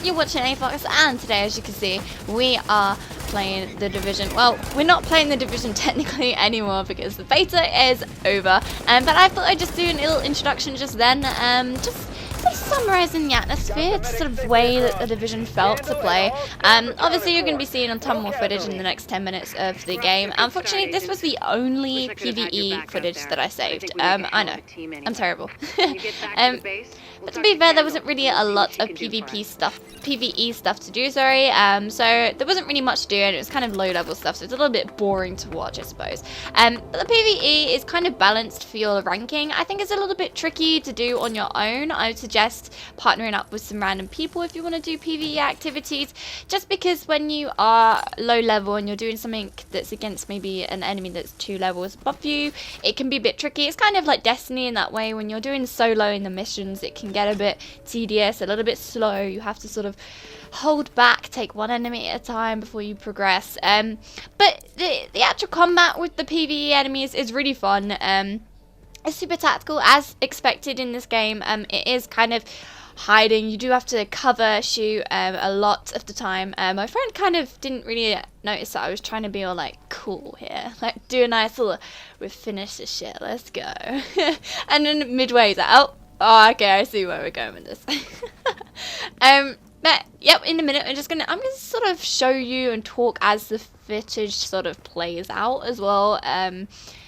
you're watching AFox, and today, as you can see, we are playing the Division. Well, we're not playing the Division technically anymore because the beta is over, but I thought I'd just do a little introduction just then, just sort of summarising the atmosphere, the sort of way that the Division felt to play. Obviously, you're going to be seeing a ton more footage in the next 10 minutes of the game. Unfortunately, this was the only PvE footage that I saved. I know, I'm terrible. But to be fair, there wasn't really a lot of PvE stuff to do, sorry. So there wasn't really much to do, and it was kind of low-level stuff, so it's a little bit boring to watch, I suppose. But the PvE is kind of balanced for your ranking. I think it's a little bit tricky to do on your own. I would suggest partnering up with some random people if you want to do PvE activities, just because when you are low-level and you're doing something that's against maybe an enemy that's 2 levels above you, it can be a bit tricky. It's kind of like Destiny in that way. When you're doing solo in the missions, it can get a bit tedious, a little bit slow. You have to sort of hold back, take one enemy at a time before you progress. But the actual combat with the PvE enemies is really fun. It's super tactical, as expected in this game. It is kind of hiding. You do have to cover shoot a lot of the time. My friend kind of didn't really notice that I was trying to be all like cool here, like do a nice little, we've finished this shit, let's go. And then midway he's like, oh, okay, I see where we're going with this. But yep, in a minute I'm gonna sort of show you and talk as the footage sort of plays out as well.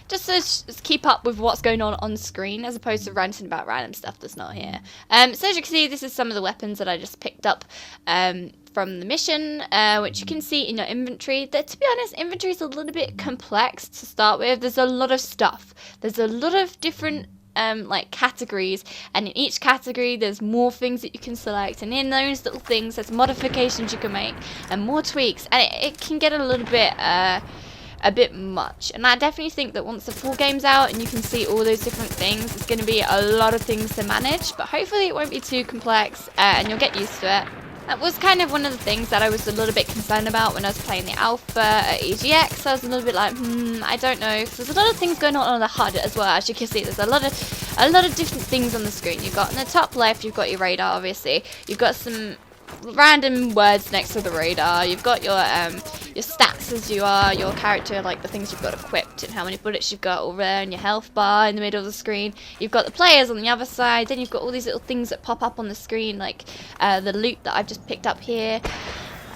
Just to keep up with what's going on screen, as opposed to ranting about random stuff that's not here. So as you can see, this is some of the weapons that I just picked up from the mission, which you can see in your inventory. That, to be honest, inventory is a little bit complex to start with. There's a lot of stuff. There's a lot of different like categories, and in each category there's more things that you can select, and in those little things there's modifications you can make and more tweaks, and it can get a little bit much. And I definitely think that once the full game's out and you can see all those different things, it's going to be a lot of things to manage, but hopefully it won't be too complex, and you'll get used to it. That was kind of one of the things that I was a little bit concerned about when I was playing the alpha at EGX. I was a little bit like, I don't know, because there's a lot of things going on the HUD as well. As you can see, there's a lot of different things on the screen. You've got on the top left, you've got your radar, obviously. You've got some random words next to the radar. You've got your stats as you are, your character, like the things you've got equipped and how many bullets you've got all there, and your health bar in the middle of the screen. You've got the players on the other side. Then you've got all these little things that pop up on the screen, like the loot that I've just picked up here.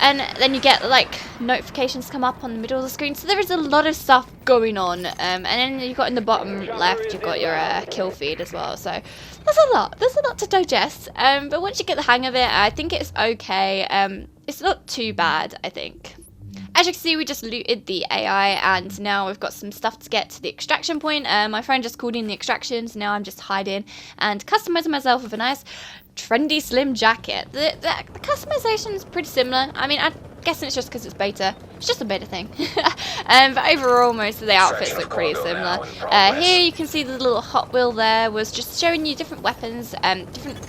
And then you get like notifications come up on the middle of the screen. So there is a lot of stuff going on. And then you've got in the bottom left, you've got your kill feed as well. So there's a lot to digest. But once you get the hang of it, I think it's okay. It's not too bad, I think. As you can see, we just looted the AI, and now we've got some stuff to get to the extraction point. My friend just called in the extractions. Now I'm just hiding and customizing myself with a nice trendy slim jacket. The customization is pretty similar. I mean, I'm guessing it's just because it's beta. It's just a beta thing. But overall, most of the outfits look pretty similar. Here you can see the little Hot Wheel there was just showing you different weapons, different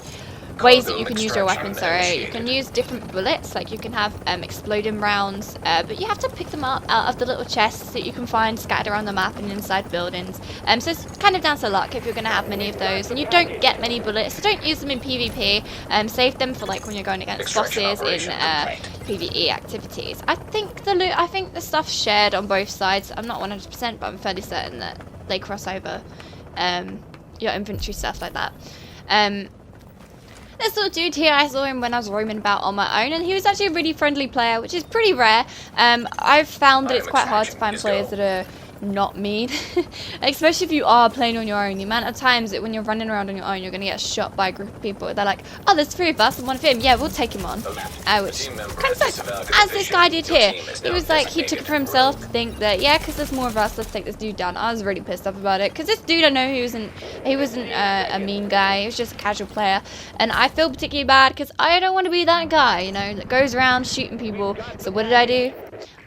ways that you can use your weapon, sorry. You can use different bullets, like you can have exploding rounds, but you have to pick them up out of the little chests that you can find scattered around the map and inside buildings. So it's kind of down to luck if you're going to have many of those, and you don't get many bullets, so don't use them in PvP. Save them for like when you're going against bosses in PvE activities. I think the stuff's shared on both sides. I'm not 100%, but I'm fairly certain that they cross over your inventory stuff like that. This little dude here, I saw him when I was roaming about on my own, and he was actually a really friendly player, which is pretty rare. I've found that it's quite hard to find players that are not mean, especially if you are playing on your own. The amount of times that when you're running around on your own, you're going to get shot by a group of people. They're like, oh, there's 3 of us and 1 of him. Yeah, we'll take him on. Which kind of like, as this guy did here. He was like, he took it for himself to think that, yeah, because there's more of us, let's take this dude down. I was really pissed off about it, because this dude, I know he wasn't a mean guy. He was just a casual player, and I feel particularly bad because I don't want to be that guy, you know, that goes around shooting people. So what did I do?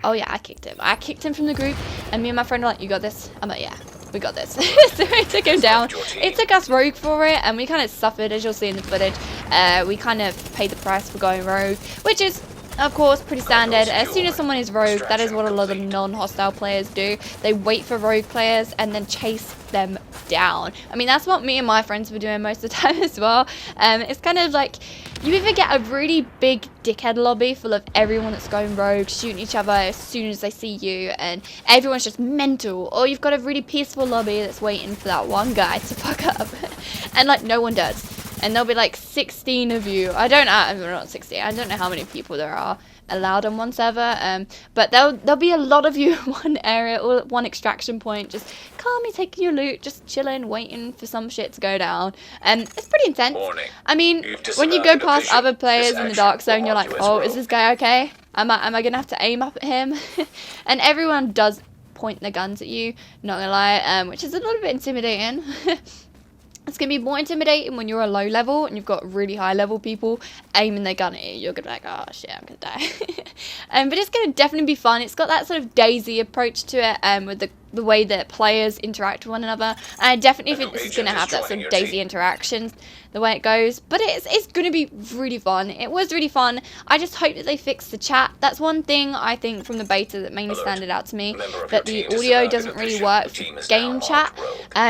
Oh yeah, I kicked him. I kicked him from the group, and me and my friend were like, you got this? I'm like, yeah, we got this. So I took him down. It took us rogue for it, and we kind of suffered, as you'll see in the footage. We kind of paid the price for going rogue, which is Of course, pretty standard. As soon as someone is rogue, that is what a lot of non-hostile players do. They wait for rogue players and then chase them down. I mean, that's what me and my friends were doing most of the time as well. It's kind of like you either get a really big dickhead lobby full of everyone that's going rogue, shooting each other as soon as they see you, and everyone's just mental, or you've got a really peaceful lobby that's waiting for that one guy to fuck up, and like no one does. And there'll be like 16 of you. I don't know, not 16. I don't know how many people there are allowed on one server. But there'll be a lot of you in one area or at one extraction point, just calmly taking your loot, just chilling, waiting for some shit to go down. It's pretty intense. I mean, when you go past other players in the dark zone, you're like, oh, is this guy okay? Am I gonna have to aim up at him? And everyone does point their guns at you. Not gonna lie, which is a little bit intimidating. It's going to be more intimidating when you're a low level and you've got really high level people aiming their gun at you. You're going to be like, oh shit, I'm going to die. But it's going to definitely be fun. It's got that sort of Daisy approach to it, with the way that players interact with one another. And I definitely think this is going to have that sort of Daisy interactions, the way it goes. But it's going to be really fun. It was really fun. I just hope that they fix the chat. That's one thing I think from the beta that mainly standed out to me, that the audio doesn't really work for game chat.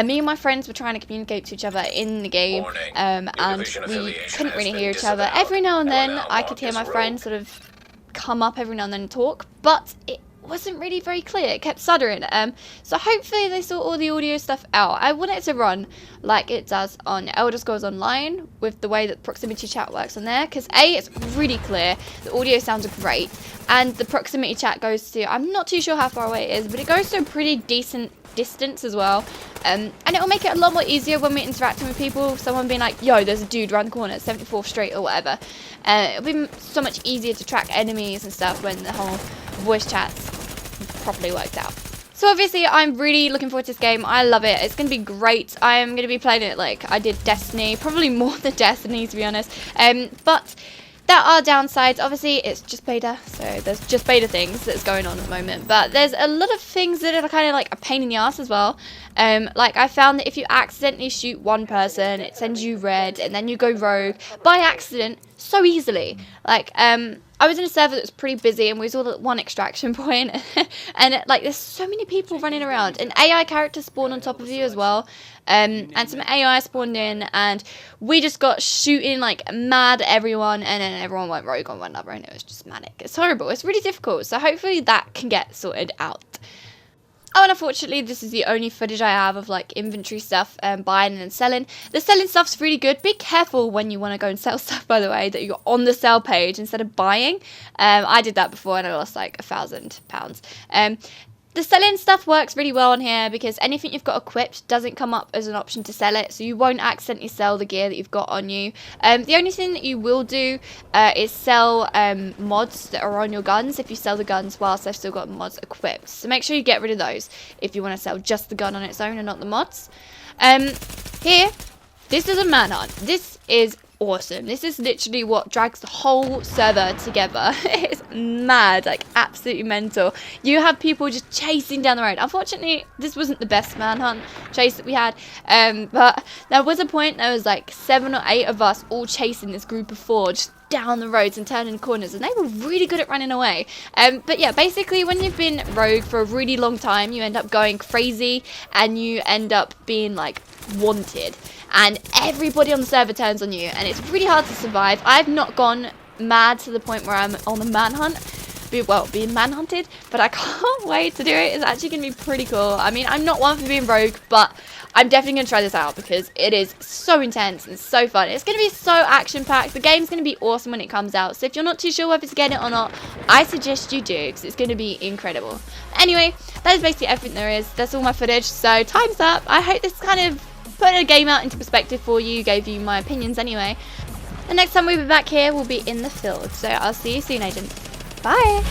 Me and my friends were trying to communicate to each other in the game, and we couldn't really hear each other. Every now and then I could hear my friend sort of come up every now and then and talk, but it wasn't really very clear. It kept stuttering. So hopefully they sort all the audio stuff out. I want it to run like it does on Elder Scrolls Online, with the way that proximity chat works on there, because it's really clear, the audio sounds great, and the proximity chat goes to, I'm not too sure how far away it is, but it goes to a pretty decent distance as well, and it'll make it a lot more easier when we're interacting with people. Someone being like, yo, there's a dude around the corner at 74th Street or whatever. It'll be so much easier to track enemies and stuff when the whole voice chat's properly worked out. So obviously I'm really looking forward to this game. I love it. It's going to be great. I am going to be playing it like I did Destiny, probably more than Destiny to be honest, but there are downsides. Obviously, it's just beta, so there's just beta things that's going on at the moment. But there's a lot of things that are kind of like a pain in the ass as well. Like I found that if you accidentally shoot one person, it sends you red, and then you go rogue by accident so easily. Like I was in a server that was pretty busy, and we was all at one extraction point, and like there's so many people running around, and AI characters spawn on top of you as well. And some AI spawned in, and we just got shooting like mad at everyone, and then everyone went rogue on one another, and it was just manic. It's horrible. It's really difficult. So hopefully that can get sorted out. Oh, and unfortunately, this is the only footage I have of like inventory stuff, buying and selling. The selling stuff's really good. Be careful when you want to go and sell stuff, by the way, that you're on the sell page instead of buying. I did that before and I lost like £1,000. The selling stuff works really well on here because anything you've got equipped doesn't come up as an option to sell it, so you won't accidentally sell the gear that you've got on you. The only thing that you will do is sell mods that are on your guns if you sell the guns whilst they've still got mods equipped. So make sure you get rid of those if you want to sell just the gun on its own and not the mods. Here, this is a manhunt. This is awesome. This is literally what drags the whole server together. It's mad, like absolutely mental. You have people just chasing down the road. Unfortunately, this wasn't the best manhunt chase that we had, but there was a point, there was like 7 or 8 of us all chasing this group of 4 just down the roads and turning corners, and they were really good at running away. But yeah, basically when you've been rogue for a really long time, you end up going crazy and you end up being like wanted, and everybody on the server turns on you, and it's really hard to survive. I've not gone mad to the point where I'm on a manhunt, being manhunted, but I can't wait to do it. It's actually going to be pretty cool. I mean, I'm not one for being rogue, but I'm definitely going to try this out because it is so intense and so fun. It's going to be so action-packed. The game's going to be awesome when it comes out, so if you're not too sure whether to get it or not, I suggest you do because it's going to be incredible. Anyway, that is basically everything there is. That's all my footage, so time's up. I hope this kind of put a game out into perspective for you, gave you my opinions anyway. The next time we'll be back here, we'll be in the field. So I'll see you soon, agents. Bye!